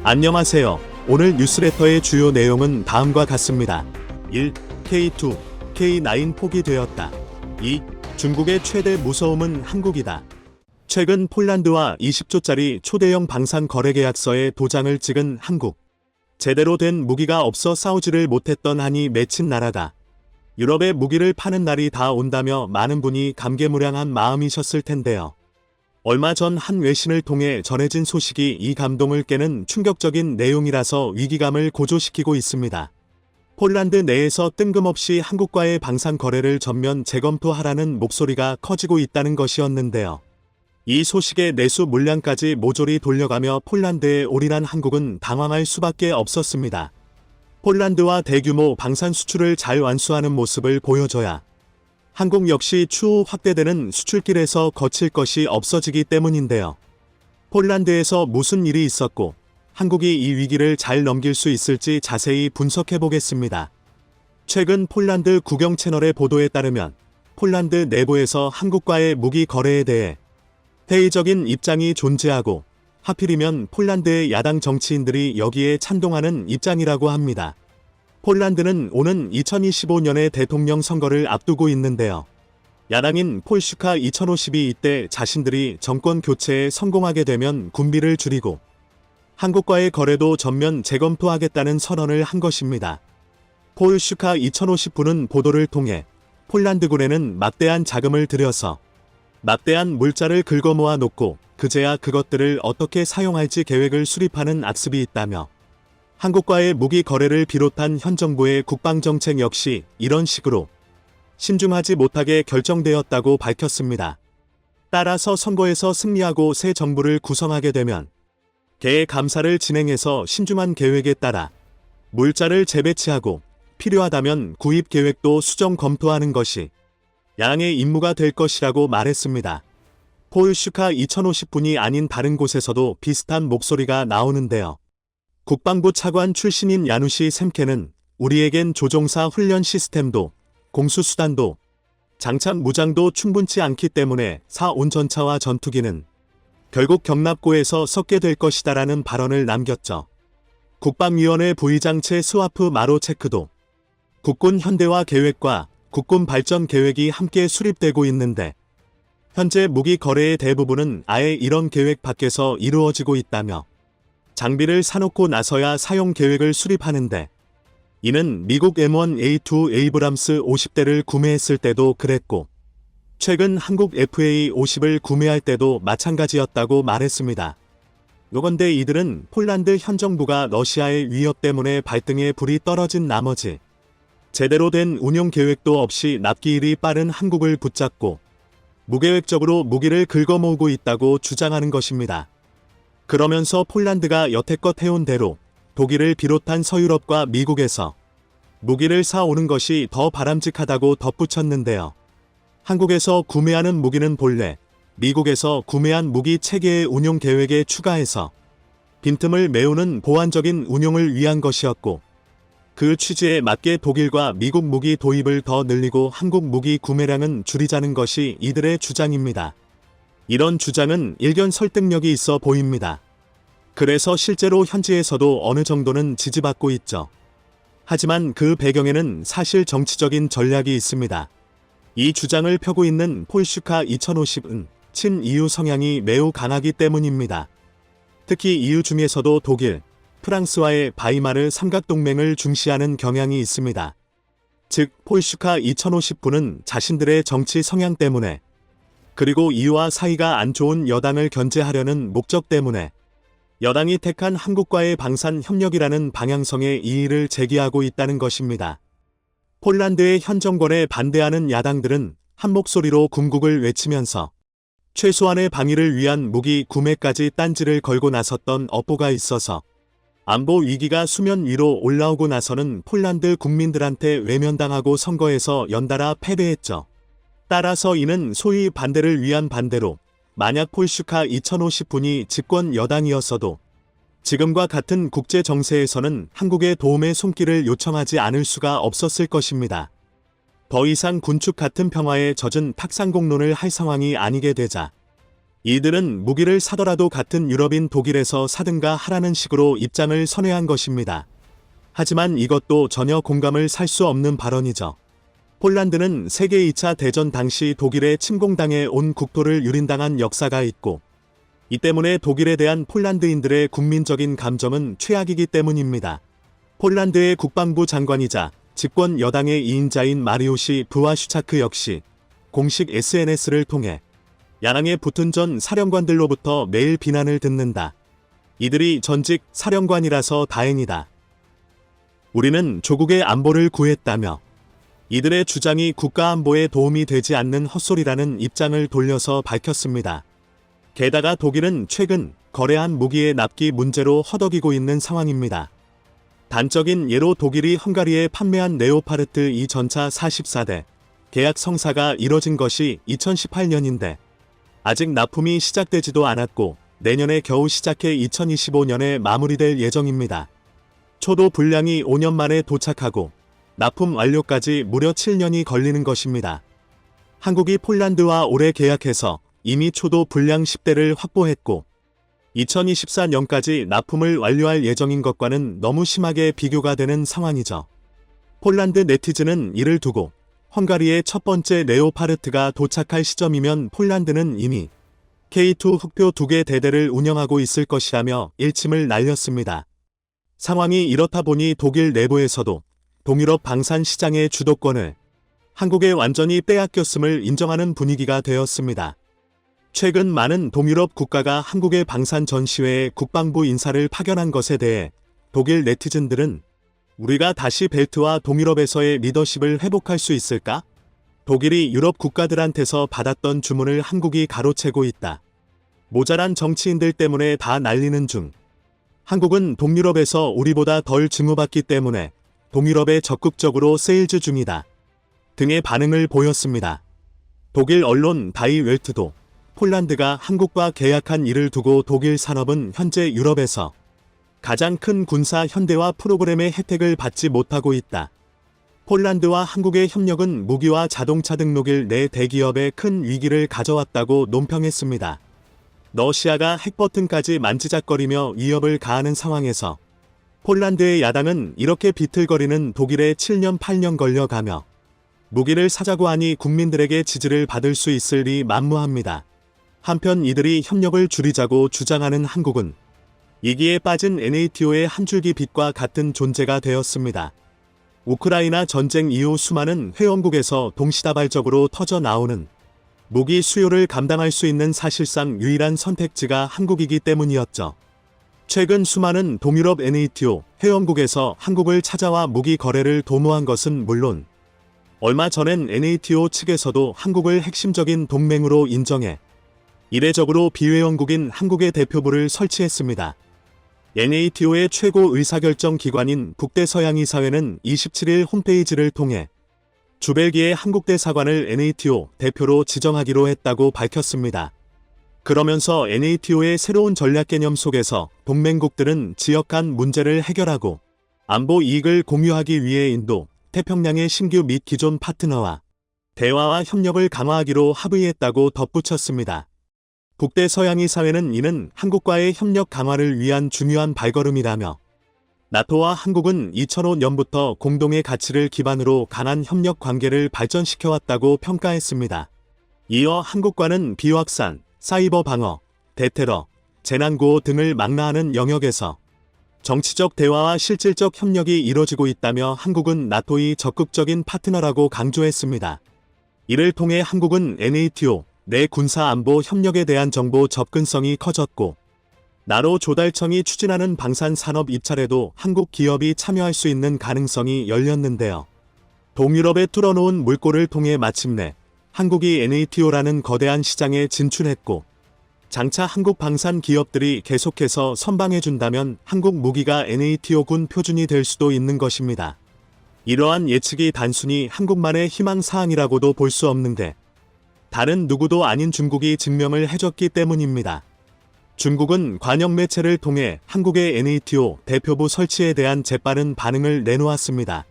안녕하세요. 오늘 뉴스레터의 주요 내용은 다음과 같습니다. 1. K2, K9 포기되었다. 2. 중국의 최대 무서움은 한국이다. 최근 폴란드와 20조짜리 초대형 방산 거래 계약서에 도장을 찍은 한국. 제대로 된 무기가 없어 싸우지를 못했던 한이 맺힌 나라다. 유럽에 무기를 파는 날이 다 온다며 많은 분이 감개무량한 마음이셨을 텐데요. 얼마 전 한 외신을 통해 전해진 소식이 이 감동을 깨는 충격적인 내용이라서 위기감을 고조시키고 있습니다. 폴란드 내에서 뜬금없이 한국과의 방산 거래를 전면 재검토하라는 목소리가 커지고 있다는 것이었는데요. 이 소식에 내수 물량까지 모조리 돌려가며 폴란드에 올인한 한국은 당황할 수밖에 없었습니다. 폴란드와 대규모 방산 수출을 잘 완수하는 모습을 보여줘야 한국 역시 추후 확대되는 수출길에서 거칠 것이 없어지기 때문인데요. 폴란드에서 무슨 일이 있었고 한국이 이 위기를 잘 넘길 수 있을지 자세히 분석해 보겠습니다. 최근 폴란드 국영 채널의 보도에 따르면 폴란드 내부에서 한국과의 무기 거래에 대해 회의적인 입장이 존재하고 하필이면 폴란드의 야당 정치인들이 여기에 찬동하는 입장이라고 합니다. 폴란드는 오는 2025년의 대통령 선거를 앞두고 있는데요. 야당인 폴슈카 2052 이때 자신들이 정권 교체에 성공하게 되면 군비를 줄이고 한국과의 거래도 전면 재검토하겠다는 선언을 한 것입니다. 폴슈카 2059는 보도를 통해 폴란드군에는 막대한 자금을 들여서 막대한 물자를 긁어모아 놓고 그제야 그것들을 어떻게 사용할지 계획을 수립하는 악습이 있다며 한국과의 무기 거래를 비롯한 현 정부의 국방정책 역시 이런 식으로 신중하지 못하게 결정되었다고 밝혔습니다. 따라서 선거에서 승리하고 새 정부를 구성하게 되면 개의 감사를 진행해서 신중한 계획에 따라 물자를 재배치하고 필요하다면 구입 계획도 수정 검토하는 것이 양의 임무가 될 것이라고 말했습니다. 폴슈카 2050분이 아닌 다른 곳에서도 비슷한 목소리가 나오는데요. 국방부 차관 출신인 야누시 셈케는 우리에겐 조종사 훈련 시스템도 공수수단도 장착 무장도 충분치 않기 때문에 사-온 전차와 전투기는 결국 경납고에서 섞게 될 것이다라는 발언을 남겼죠. 국방위원회 부의장 채 스와프 마로체크도 국군 현대화 계획과 국군 발전 계획이 함께 수립되고 있는데 현재 무기 거래의 대부분은 아예 이런 계획 밖에서 이루어지고 있다며 장비를 사놓고 나서야 사용 계획을 수립하는데 이는 미국 M1A2 에이브람스 50대를 구매했을 때도 그랬고 최근 한국 FA50을 구매할 때도 마찬가지였다고 말했습니다. 요건데 이들은 폴란드 현 정부가 러시아의 위협 때문에 발등에 불이 떨어진 나머지 제대로 된 운용 계획도 없이 납기일이 빠른 한국을 붙잡고 무계획적으로 무기를 긁어모으고 있다고 주장하는 것입니다. 그러면서 폴란드가 여태껏 해온 대로 독일을 비롯한 서유럽과 미국에서 무기를 사오는 것이 더 바람직하다고 덧붙였는데요. 한국에서 구매하는 무기는 본래 미국에서 구매한 무기 체계의 운용 계획에 추가해서 빈틈을 메우는 보완적인 운용을 위한 것이었고 그 취지에 맞게 독일과 미국 무기 도입을 더 늘리고 한국 무기 구매량은 줄이자는 것이 이들의 주장입니다. 이런 주장은 일견 설득력이 있어 보입니다. 그래서 실제로 현지에서도 어느 정도는 지지받고 있죠. 하지만 그 배경에는 사실 정치적인 전략이 있습니다. 이 주장을 펴고 있는 폴슈카 2050은 친EU 성향이 매우 강하기 때문입니다. 특히 EU 중에서도 독일, 프랑스와의 바이마르 삼각동맹을 중시하는 경향이 있습니다. 즉 폴슈카 2050분은 자신들의 정치 성향 때문에 그리고 EU와 사이가 안 좋은 여당을 견제하려는 목적 때문에 여당이 택한 한국과의 방산 협력이라는 방향성의 이의를 제기하고 있다는 것입니다. 폴란드의 현 정권에 반대하는 야당들은 한 목소리로 궁극을 외치면서 최소한의 방위를 위한 무기 구매까지 딴지를 걸고 나섰던 업보가 있어서 안보 위기가 수면 위로 올라오고 나서는 폴란드 국민들한테 외면당하고 선거에서 연달아 패배했죠. 따라서 이는 소위 반대를 위한 반대로 만약 폴슈카 2050분이 집권 여당이었어도 지금과 같은 국제 정세에서는 한국의 도움의 손길을 요청하지 않을 수가 없었을 것입니다. 더 이상 군축 같은 평화에 젖은 탁상공론을 할 상황이 아니게 되자 이들은 무기를 사더라도 같은 유럽인 독일에서 사든가 하라는 식으로 입장을 선회한 것입니다. 하지만 이것도 전혀 공감을 살 수 없는 발언이죠. 폴란드는 세계 2차 대전 당시 독일의 침공당해 온 국토를 유린당한 역사가 있고, 이 때문에 독일에 대한 폴란드인들의 국민적인 감정은 최악이기 때문입니다. 폴란드의 국방부 장관이자 집권 여당의 2인자인 마리오시 부와슈차크 역시 공식 SNS를 통해 야당에 붙은 전 사령관들로부터 매일 비난을 듣는다. 이들이 전직 사령관이라서 다행이다. 우리는 조국의 안보를 구했다며 이들의 주장이 국가안보에 도움이 되지 않는 헛소리라는 입장을 돌려서 밝혔습니다. 게다가 독일은 최근 거래한 무기의 납기 문제로 허덕이고 있는 상황입니다. 단적인 예로 독일이 헝가리에 판매한 레오파르트 2 전차 44대 계약 성사가 이뤄진 것이 2018년인데 아직 납품이 시작되지도 않았고 내년에 겨우 시작해 2025년에 마무리될 예정입니다. 초도 분량이 5년 만에 도착하고 납품 완료까지 무려 7년이 걸리는 것입니다. 한국이 폴란드와 올해 계약해서 이미 초도 분량 10대를 확보했고 2024년까지 납품을 완료할 예정인 것과는 너무 심하게 비교가 되는 상황이죠. 폴란드 네티즌은 이를 두고 헝가리의 첫 번째 레오파르트가 도착할 시점이면 폴란드는 이미 K2 흑표 2개 대대를 운영하고 있을 것이라며 일침을 날렸습니다. 상황이 이렇다 보니 독일 내부에서도 동유럽 방산 시장의 주도권을 한국에 완전히 빼앗겼음을 인정하는 분위기가 되었습니다. 최근 많은 동유럽 국가가 한국의 방산 전시회에 국방부 인사를 파견한 것에 대해 독일 네티즌들은 우리가 다시 벨트와 동유럽에서의 리더십을 회복할 수 있을까? 독일이 유럽 국가들한테서 받았던 주문을 한국이 가로채고 있다. 모자란 정치인들 때문에 다 날리는 중. 한국은 동유럽에서 우리보다 덜 증오받기 때문에 동유럽에 적극적으로 세일즈 중이다. 등의 반응을 보였습니다. 독일 언론 다이 웰트도 폴란드가 한국과 계약한 이를 두고 독일 산업은 현재 유럽에서 가장 큰 군사 현대화 프로그램의 혜택을 받지 못하고 있다. 폴란드와 한국의 협력은 무기와 자동차 등 독일 내 대기업에 큰 위기를 가져왔다고 논평했습니다. 러시아가 핵버튼까지 만지작거리며 위협을 가하는 상황에서 폴란드의 야당은 이렇게 비틀거리는 독일에 7년 8년 걸려가며 무기를 사자고 하니 국민들에게 지지를 받을 수 있을 리 만무합니다. 한편 이들이 협력을 줄이자고 주장하는 한국은 이기에 빠진 NATO의 한 줄기 빛과 같은 존재가 되었습니다. 우크라이나 전쟁 이후 수많은 회원국에서 동시다발적으로 터져 나오는 무기 수요를 감당할 수 있는 사실상 유일한 선택지가 한국이기 때문이었죠. 최근 수많은 동유럽 NATO 회원국에서 한국을 찾아와 무기 거래를 도모한 것은 물론 얼마 전엔 NATO 측에서도 한국을 핵심적인 동맹으로 인정해 이례적으로 비회원국인 한국의 대표부를 설치했습니다. NATO의 최고 의사결정 기관인 북대서양이사회는 27일 홈페이지를 통해 주벨기에 한국 대사관을 NATO 대표로 지정하기로 했다고 밝혔습니다. 그러면서 NATO의 새로운 전략 개념 속에서 동맹국들은 지역 간 문제를 해결하고 안보 이익을 공유하기 위해 인도, 태평양의 신규 및 기존 파트너와 대화와 협력을 강화하기로 합의했다고 덧붙였습니다. 북대서양이사회는 이는 한국과의 협력 강화를 위한 중요한 발걸음이라며 나토와 한국은 2005년부터 공동의 가치를 기반으로 강한 협력 관계를 발전시켜왔다고 평가했습니다. 이어 한국과는 비확산, 사이버 방어, 대테러, 재난구호 등을 망라하는 영역에서 정치적 대화와 실질적 협력이 이뤄지고 있다며 한국은 나토의 적극적인 파트너라고 강조했습니다. 이를 통해 한국은 NATO 내 군사안보 협력에 대한 정보 접근성이 커졌고 나로 조달청이 추진하는 방산산업 입찰에도 한국 기업이 참여할 수 있는 가능성이 열렸는데요. 동유럽에 뚫어놓은 물꼬를 통해 마침내 한국이 NATO라는 거대한 시장에 진출했고 장차 한국 방산 기업들이 계속해서 선방해준다면 한국 무기가 NATO군 표준이 될 수도 있는 것입니다. 이러한 예측이 단순히 한국만의 희망사항이라고도 볼 수 없는데 다른 누구도 아닌 중국이 증명을 해줬기 때문입니다. 중국은 관영 매체를 통해 한국의 NATO 대표부 설치에 대한 재빠른 반응을 내놓았습니다.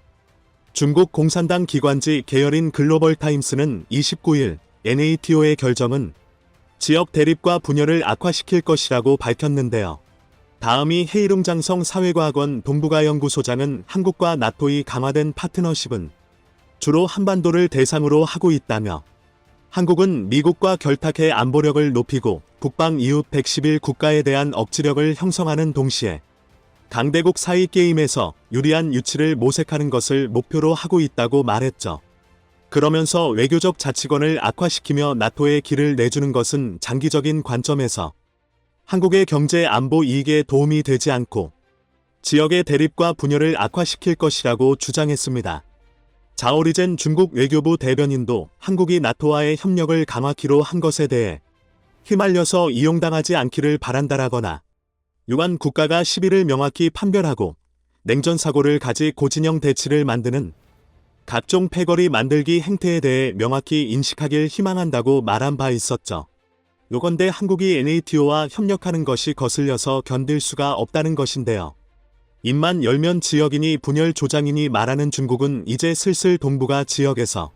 중국 공산당 기관지 계열인 글로벌 타임스는 29일 NATO의 결정은 지역 대립과 분열을 악화시킬 것이라고 밝혔는데요. 다음이 헤이룽장성 사회과학원 동북아연구소장은 한국과 나토의 강화된 파트너십은 주로 한반도를 대상으로 하고 있다며 한국은 미국과 결탁해 안보력을 높이고 북방 이웃 111국가에 대한 억지력을 형성하는 동시에 강대국 사이 게임에서 유리한 유치를 모색하는 것을 목표로 하고 있다고 말했죠. 그러면서 외교적 자치권을 악화시키며 나토에 길을 내주는 것은 장기적인 관점에서 한국의 경제 안보 이익에 도움이 되지 않고 지역의 대립과 분열을 악화시킬 것이라고 주장했습니다. 자오리젠 중국 외교부 대변인도 한국이 나토와의 협력을 강화키로 한 것에 대해 휘말려서 이용당하지 않기를 바란다라거나 유관 국가가 시비를 명확히 판별하고 냉전사고를 가지 고진영 대치를 만드는 각종 패거리 만들기 행태에 대해 명확히 인식하길 희망한다고 말한 바 있었죠. 요건대 한국이 NATO와 협력하는 것이 거슬려서 견딜 수가 없다는 것인데요. 입만 열면 지역인이 분열 조장이니 말하는 중국은 이제 슬슬 동북아 지역에서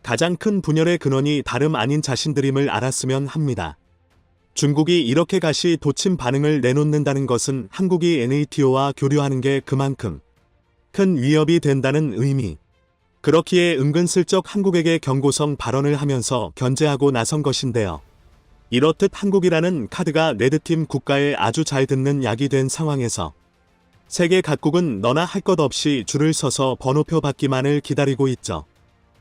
가장 큰 분열의 근원이 다름 아닌 자신들임을 알았으면 합니다. 중국이 이렇게 가시 도침 반응을 내놓는다는 것은 한국이 NATO와 교류하는 게 그만큼 큰 위협이 된다는 의미. 그렇기에 은근슬쩍 한국에게 경고성 발언을 하면서 견제하고 나선 것인데요. 이렇듯 한국이라는 카드가 레드팀 국가에 아주 잘 듣는 약이 된 상황에서 세계 각국은 너나 할 것 없이 줄을 서서 번호표 받기만을 기다리고 있죠.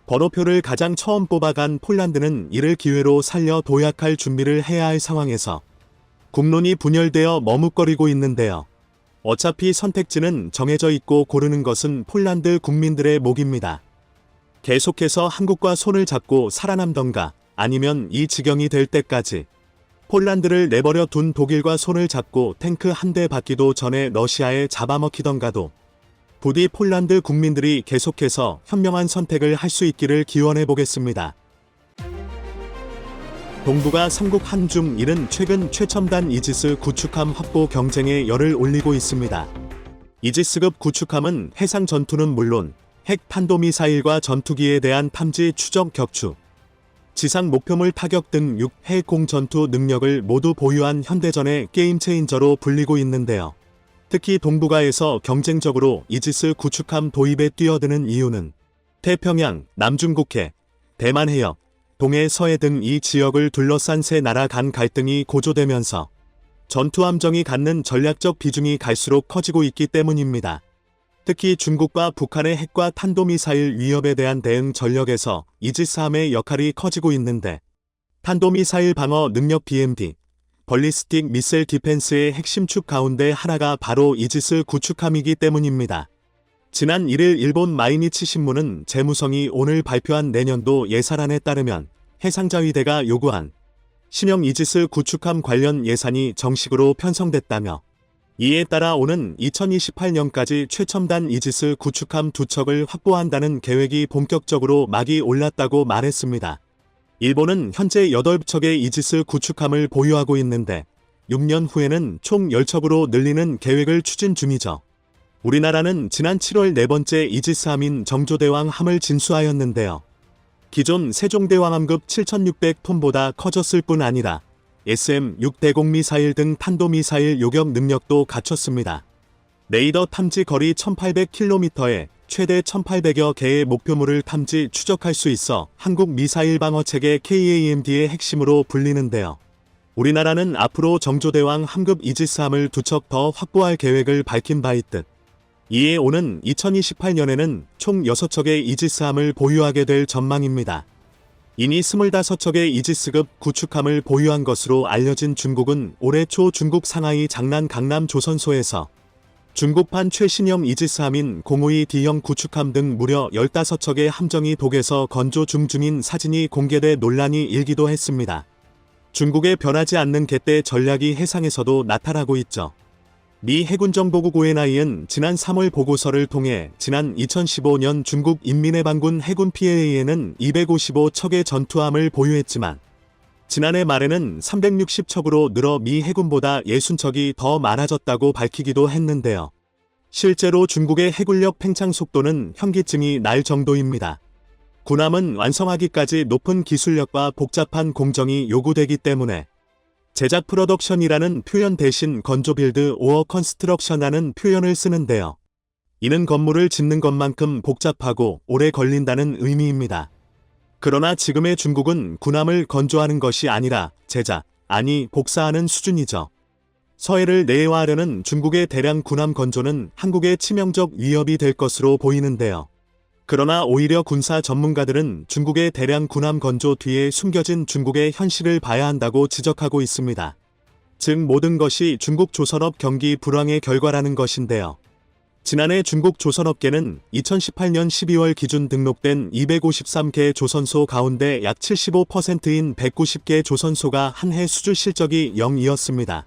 번호표를 가장 처음 뽑아간 폴란드는 이를 기회로 살려 도약할 준비를 해야 할 상황에서 국론이 분열되어 머뭇거리고 있는데요. 어차피 선택지는 정해져 있고 고르는 것은 폴란드 국민들의 몫입니다. 계속해서 한국과 손을 잡고 살아남던가 아니면 이 지경이 될 때까지 폴란드를 내버려 둔 독일과 손을 잡고 탱크 한 대 받기도 전에 러시아에 잡아먹히던가도 부디 폴란드 국민들이 계속해서 현명한 선택을 할 수 있기를 기원해 보겠습니다. 동북아 3국 한중 1은 최근 최첨단 이지스 구축함 확보 경쟁에 열을 올리고 있습니다. 이지스급 구축함은 해상 전투는 물론 핵 탄도미사일과 전투기에 대한 탐지 추적 격추, 지상 목표물 타격 등 6해 공전투 능력을 모두 보유한 현대전의 게임 체인저로 불리고 있는데요. 특히 동북아에서 경쟁적으로 이지스 구축함 도입에 뛰어드는 이유는 태평양, 남중국해, 대만 해역, 동해 서해 등 이 지역을 둘러싼 세 나라 간 갈등이 고조되면서 전투함정이 갖는 전략적 비중이 갈수록 커지고 있기 때문입니다. 특히 중국과 북한의 핵과 탄도미사일 위협에 대한 대응 전력에서 이지스함의 역할이 커지고 있는데 탄도미사일 방어 능력 BMD, 벌리스틱 미셀 디펜스의 핵심 축 가운데 하나가 바로 이지스 구축함이기 때문입니다. 지난 1일 일본 마이니치 신문은 재무성이 오늘 발표한 내년도 예산안에 따르면 해상자위대가 요구한 신형 이지스 구축함 관련 예산이 정식으로 편성됐다며 이에 따라 오는 2028년까지 최첨단 이지스 구축함 2척을 확보한다는 계획이 본격적으로 막이 올랐다고 말했습니다. 일본은 현재 8척의 이지스 구축함을 보유하고 있는데 6년 후에는 총 10척으로 늘리는 계획을 추진 중이죠. 우리나라는 지난 7월 네 번째 이지스함인 정조대왕함을 진수하였는데요. 기존 세종대왕함급 7600톤보다 커졌을 뿐 아니라 SM-6 대공미사일 등 탄도미사일 요격 능력도 갖췄습니다. 레이더 탐지 거리 1800km에 최대 1800여 개의 목표물을 탐지 추적할 수 있어 한국 미사일 방어체계 KAMD의 핵심으로 불리는데요. 우리나라는 앞으로 정조대왕 함급 이지스함을 2척 더 확보할 계획을 밝힌 바 있듯 이에 오는 2028년에는 총 6척의 이지스함을 보유하게 될 전망입니다. 이니 25척의 이지스급 구축함을 보유한 것으로 알려진 중국은 올해 초 중국 상하이 장난 강남 조선소에서 중국판 최신형 이지스함인 052D형 구축함 등 무려 15척의 함정이 독에서 건조 중인 사진이 공개돼 논란이 일기도 했습니다. 중국의 변하지 않는 갯대 전략이 해상에서도 나타나고 있죠. 미 해군정보국 ONI는 지난 3월 보고서를 통해 지난 2015년 중국 인민해방군 해군 PAA에는 255척의 전투함을 보유했지만 지난해 말에는 360척으로 늘어 미 해군보다 60척이 더 많아졌다고 밝히기도 했는데요. 실제로 중국의 해군력 팽창 속도는 현기증이 날 정도입니다. 군함은 완성하기까지 높은 기술력과 복잡한 공정이 요구되기 때문에 제작 프로덕션이라는 표현 대신 건조 빌드 오어 컨스트럭션이라는 표현을 쓰는데요. 이는 건물을 짓는 것만큼 복잡하고 오래 걸린다는 의미입니다. 그러나 지금의 중국은 군함을 건조하는 것이 아니라 제작, 아니 복사하는 수준이죠. 서해를 내해화하려는 중국의 대량 군함 건조는 한국의 치명적 위협이 될 것으로 보이는데요. 그러나 오히려 군사 전문가들은 중국의 대량 군함 건조 뒤에 숨겨진 중국의 현실을 봐야 한다고 지적하고 있습니다. 즉 모든 것이 중국 조선업 경기 불황의 결과라는 것인데요. 지난해 중국 조선업계는 2018년 12월 기준 등록된 253개 조선소 가운데 약 75%인 190개 조선소가 한 해 수주 실적이 0이었습니다.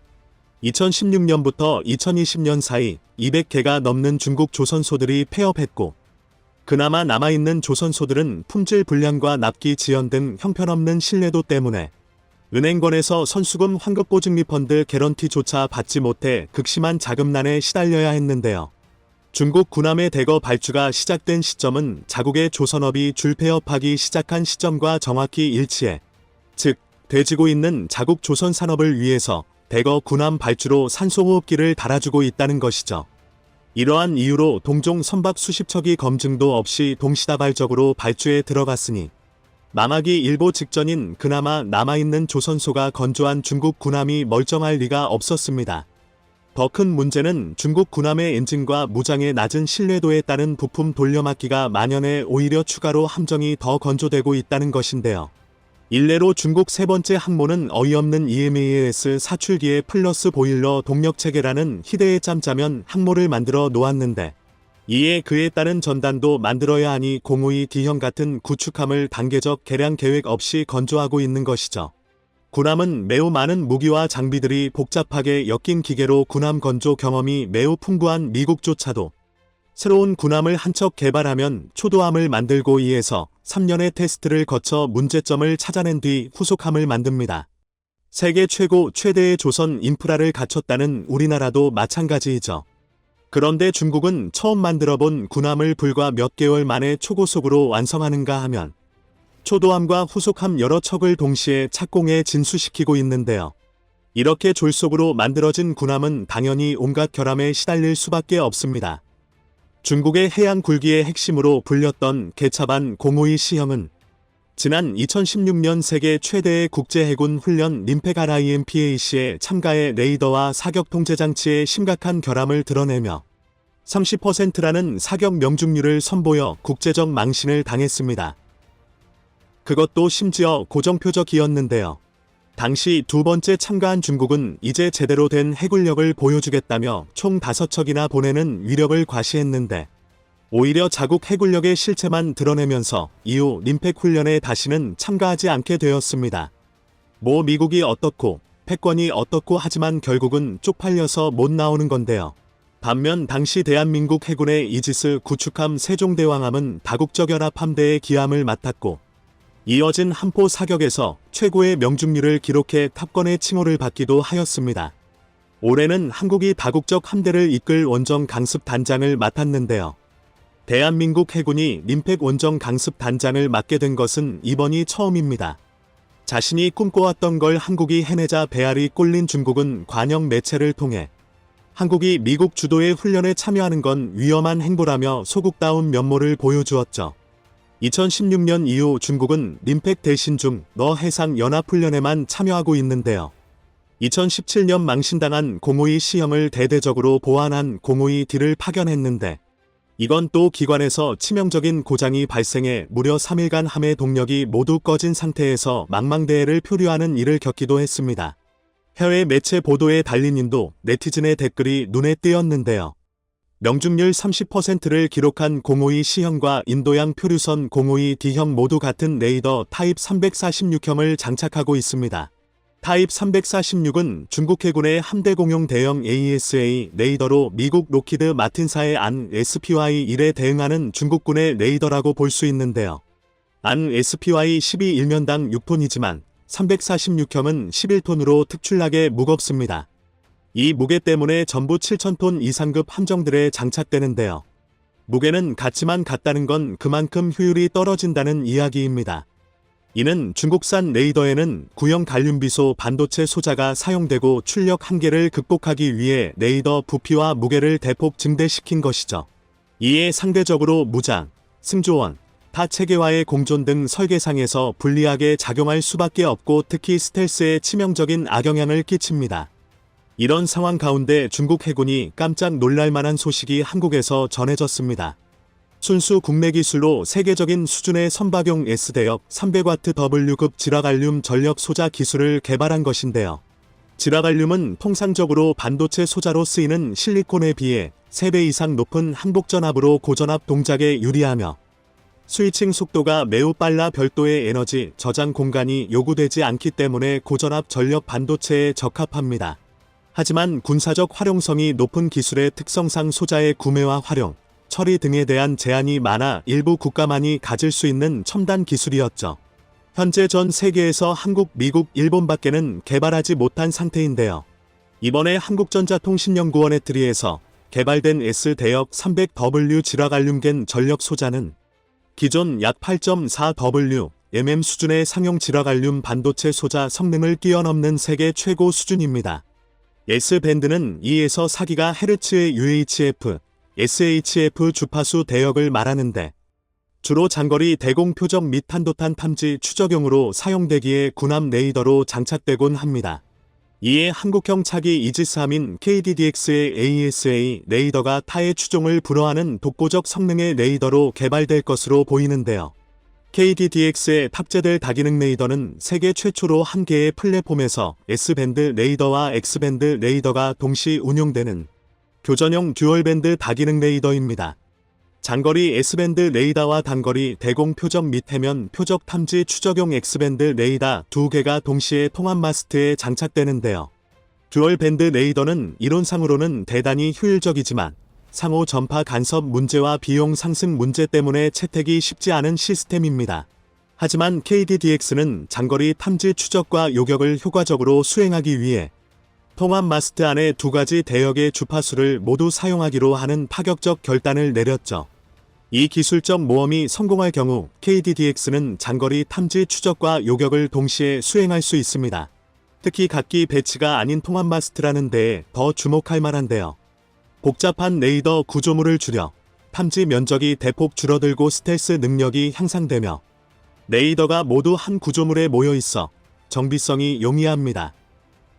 2016년부터 2020년 사이 200개가 넘는 중국 조선소들이 폐업했고 그나마 남아있는 조선소들은 품질 불량과 납기 지연 등 형편없는 신뢰도 때문에 은행권에서 선수금 환급보증 펀드 개런티조차 받지 못해 극심한 자금난에 시달려야 했는데요. 중국 군함의 대거 발주가 시작된 시점은 자국의 조선업이 줄폐업하기 시작한 시점과 정확히 일치해 즉 돼지고 있는 자국 조선 산업을 위해서 대거 군함 발주로 산소호흡기를 달아주고 있다는 것이죠. 이러한 이유로 동종 선박 수십 척이 검증도 없이 동시다발적으로 발주에 들어갔으니 망하기 일보 직전인 그나마 남아있는 조선소가 건조한 중국 군함이 멀쩡할 리가 없었습니다. 더 큰 문제는 중국 군함의 엔진과 무장의 낮은 신뢰도에 따른 부품 돌려막기가 만연해 오히려 추가로 함정이 더 건조되고 있다는 것인데요. 일례로 중국 세 번째 항모는 어이없는 EMAS 사출기에 플러스 보일러 동력체계라는 희대의 짬짜면 항모를 만들어 놓았는데 이에 그에 따른 전단도 만들어야 하니 052D형 같은 구축함을 단계적 개량 계획 없이 건조하고 있는 것이죠. 군함은 매우 많은 무기와 장비들이 복잡하게 엮인 기계로 군함 건조 경험이 매우 풍부한 미국조차도 새로운 군함을 한 척 개발하면 초도함을 만들고 이에서 3년의 테스트를 거쳐 문제점을 찾아낸 뒤 후속함을 만듭니다. 세계 최대의 조선 인프라를 갖췄다는 우리나라도 마찬가지이죠. 그런데 중국은 처음 만들어본 군함을 불과 몇 개월 만에 초고속으로 완성하는가 하면 초도함과 후속함 여러 척을 동시에 착공에 진수시키고 있는데요. 이렇게 졸속으로 만들어진 군함은 당연히 온갖 결함에 시달릴 수밖에 없습니다. 중국의 해양 굴기의 핵심으로 불렸던 개차반 052C형은 지난 2016년 세계 최대의 국제해군 훈련 림팩 RIMPAC에 참가해 레이더와 사격 통제 장치의 심각한 결함을 드러내며 30%라는 사격 명중률을 선보여 국제적 망신을 당했습니다. 그것도 심지어 고정표적이었는데요. 당시 두 번째 참가한 중국은 이제 제대로 된 해군력을 보여주겠다며 총 5척이나 보내는 위력을 과시했는데 오히려 자국 해군력의 실체만 드러내면서 이후 림팩 훈련에 다시는 참가하지 않게 되었습니다. 뭐 미국이 어떻고 패권이 어떻고 하지만 결국은 쪽팔려서 못 나오는 건데요. 반면 당시 대한민국 해군의 이지스 구축함 세종대왕함은 다국적 연합 함대의 기함을 맡았고 이어진 한포 사격에서 최고의 명중률을 기록해 탑건의 칭호를 받기도 하였습니다. 올해는 한국이 다국적 함대를 이끌 원정 강습 단장을 맡았는데요. 대한민국 해군이 림팩 원정 강습 단장을 맡게 된 것은 이번이 처음입니다. 자신이 꿈꿔왔던 걸 한국이 해내자 배알이 꼴린 중국은 관영 매체를 통해 한국이 미국 주도의 훈련에 참여하는 건 위험한 행보라며 소국다운 면모를 보여주었죠. 2016년 이후 중국은 림팩 대신 너 해상 연합훈련에만 참여하고 있는데요. 2017년 망신당한 052C형을 대대적으로 보완한 052D를 파견했는데 이건 또 기관에서 치명적인 고장이 발생해 무려 3일간 함의 동력이 모두 꺼진 상태에서 망망대해를 표류하는 일을 겪기도 했습니다. 해외 매체 보도에 달린 인도 네티즌의 댓글이 눈에 띄었는데요. 명중률 30%를 기록한 052C형과 인도양 표류선 052D형 모두 같은 레이더 타입 346형을 장착하고 있습니다. 타입 346은 중국 해군의 함대 공용 대형 AESA 레이더로 미국 로키드 마틴사의 안 SPY-1에 대응하는 중국군의 레이더라고 볼 수 있는데요. 안 SPY-12 일면당 6톤이지만 346형은 11톤으로 특출나게 무겁습니다. 이 무게 때문에 전부 7,000톤 이상급 함정들에 장착되는데요. 무게는 같지만 같다는 건 그만큼 효율이 떨어진다는 이야기입니다. 이는 중국산 레이더에는 구형 갈륨비소 반도체 소자가 사용되고 출력 한계를 극복하기 위해 레이더 부피와 무게를 대폭 증대시킨 것이죠. 이에 상대적으로 무장, 승조원, 타 체계와의 공존 등 설계상에서 불리하게 작용할 수밖에 없고 특히 스텔스에 치명적인 악영향을 끼칩니다. 이런 상황 가운데 중국 해군이 깜짝 놀랄만한 소식이 한국에서 전해졌습니다. 순수 국내 기술로 세계적인 수준의 선박용 S대역 300W급 지라갈륨 전력 소자 기술을 개발한 것인데요. 지라갈륨은 통상적으로 반도체 소자로 쓰이는 실리콘에 비해 3배 이상 높은 항복전압으로 고전압 동작에 유리하며 스위칭 속도가 매우 빨라 별도의 에너지 저장 공간이 요구되지 않기 때문에 고전압 전력 반도체에 적합합니다. 하지만 군사적 활용성이 높은 기술의 특성상 소자의 구매와 활용, 처리 등에 대한 제한이 많아 일부 국가만이 가질 수 있는 첨단 기술이었죠. 현재 전 세계에서 한국, 미국, 일본밖에는 개발하지 못한 상태인데요. 이번에 한국전자통신연구원의 트리에서 개발된 S대역 300W 지라갈륨겐 전력 소자는 기존 약 8.4W mm 수준의 상용 지라갈륨 반도체 소자 성능을 뛰어넘는 세계 최고 수준입니다. S밴드는 2에서 4GHz의 UHF, SHF 주파수 대역을 말하는데 주로 장거리 대공 표적 및 탄도탄 탐지 추적용으로 사용되기에 군함 레이더로 장착되곤 합니다. 이에 한국형 차기 이지스함인 KDDX의 AESA 레이더가 타의 추종을 불허하는 독보적 성능의 레이더로 개발될 것으로 보이는데요. KDDX에 탑재될 다기능 레이더는 세계 최초로 한 개의 플랫폼에서 S밴드 레이더와 X밴드 레이더가 동시 운용되는 교전용 듀얼밴드 다기능 레이더입니다. 장거리 S밴드 레이더와 단거리 대공 표적 및 해면 표적 탐지 추적용 X밴드 레이더 2개가 동시에 통합 마스트에 장착되는데요. 듀얼밴드 레이더는 이론상으로는 대단히 효율적이지만 상호 전파 간섭 문제와 비용 상승 문제 때문에 채택이 쉽지 않은 시스템입니다. 하지만 KDDX는 장거리 탐지 추적과 요격을 효과적으로 수행하기 위해 통합 마스트 안에 2가지 대역의 주파수를 모두 사용하기로 하는 파격적 결단을 내렸죠. 이 기술적 모험이 성공할 경우 KDDX는 장거리 탐지 추적과 요격을 동시에 수행할 수 있습니다. 특히 각기 배치가 아닌 통합 마스트라는 데에 더 주목할 만한데요. 복잡한 레이더 구조물을 줄여 탐지 면적이 대폭 줄어들고 스텔스 능력이 향상되며 레이더가 모두 한 구조물에 모여 있어 정비성이 용이합니다.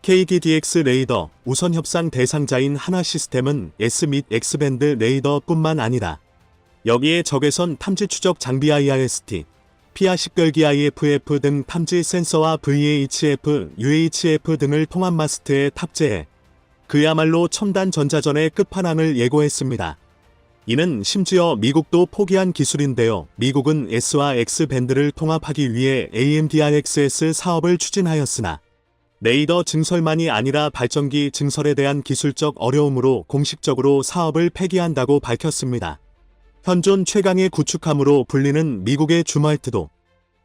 KDDX 레이더 우선 협상 대상자인 하나시스템은 S 및 X밴드 레이더뿐만 아니라 여기에 적외선 탐지 추적 장비 IRST, 피아 식별기 IFF 등 탐지 센서와 VHF, UHF 등을 통합 마스트에 탑재해 그야말로 첨단 전자전의 끝판왕을 예고했습니다. 이는 심지어 미국도 포기한 기술인데요. 미국은 S와 X밴드를 통합하기 위해 AMDRXS 사업을 추진하였으나 레이더 증설만이 아니라 발전기 증설에 대한 기술적 어려움으로 공식적으로 사업을 폐기한다고 밝혔습니다. 현존 최강의 구축함으로 불리는 미국의 주말트도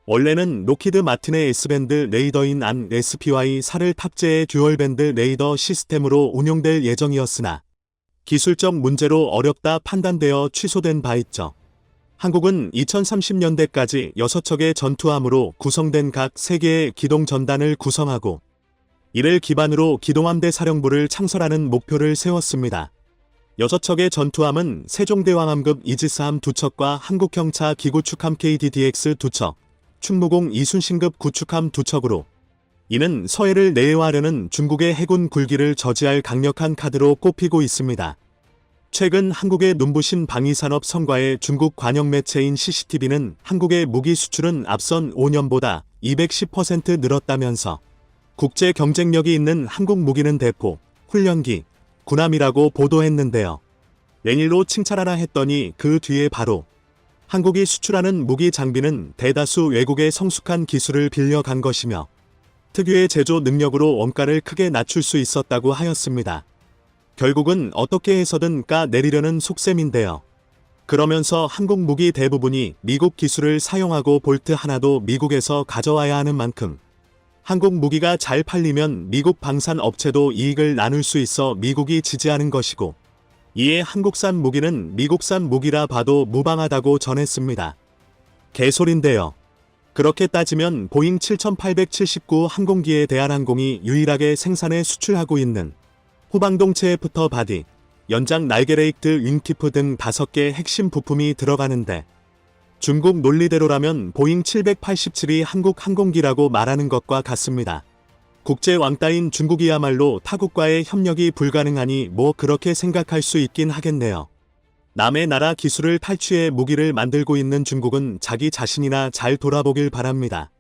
원래는 로키드 마틴의 S밴드 레이더인 안 SPY4를 탑재해 듀얼밴드 레이더 시스템으로 운용될 예정이었으나 기술적 문제로 어렵다 판단되어 취소된 바 있죠. 한국은 2030년대까지 6척의 전투함으로 구성된 각 3개의 기동전단을 구성하고 이를 기반으로 기동함대 사령부를 창설하는 목표를 세웠습니다. 6척의 전투함은 세종대왕함급 이지스함 2척과 한국형차 기구축함 KDDX 2척, 충무공 이순신급 구축함 2척으로 이는 서해를 내외화하려는 중국의 해군 굴기를 저지할 강력한 카드로 꼽히고 있습니다. 최근 한국의 눈부신 방위산업 성과에 중국 관영 매체인 CCTV는 한국의 무기 수출은 앞선 5년보다 210% 늘었다면서 국제 경쟁력이 있는 한국 무기는 대포, 훈련기, 군함이라고 보도했는데요. 웬일로 칭찬하나 했더니 그 뒤에 바로 한국이 수출하는 무기 장비는 대다수 외국의 성숙한 기술을 빌려간 것이며 특유의 제조 능력으로 원가를 크게 낮출 수 있었다고 하였습니다. 결국은 어떻게 해서든 까 내리려는 속셈인데요. 그러면서 한국 무기 대부분이 미국 기술을 사용하고 볼트 하나도 미국에서 가져와야 하는 만큼 한국 무기가 잘 팔리면 미국 방산 업체도 이익을 나눌 수 있어 미국이 지지하는 것이고 이에 한국산 무기는 미국산 무기라 봐도 무방하다고 전했습니다. 개소린데요. 그렇게 따지면 보잉 7879 항공기에 대한항공이 유일하게 생산해 수출하고 있는 후방동체 애프터 바디, 연장 날개 레이크 윙티프 등 5개 핵심 부품이 들어가는데 중국 논리대로라면 보잉 787이 한국 항공기라고 말하는 것과 같습니다. 국제 왕따인 중국이야말로 타국과의 협력이 불가능하니 뭐 그렇게 생각할 수 있긴 하겠네요. 남의 나라 기술을 탈취해 무기를 만들고 있는 중국은 자기 자신이나 잘 돌아보길 바랍니다.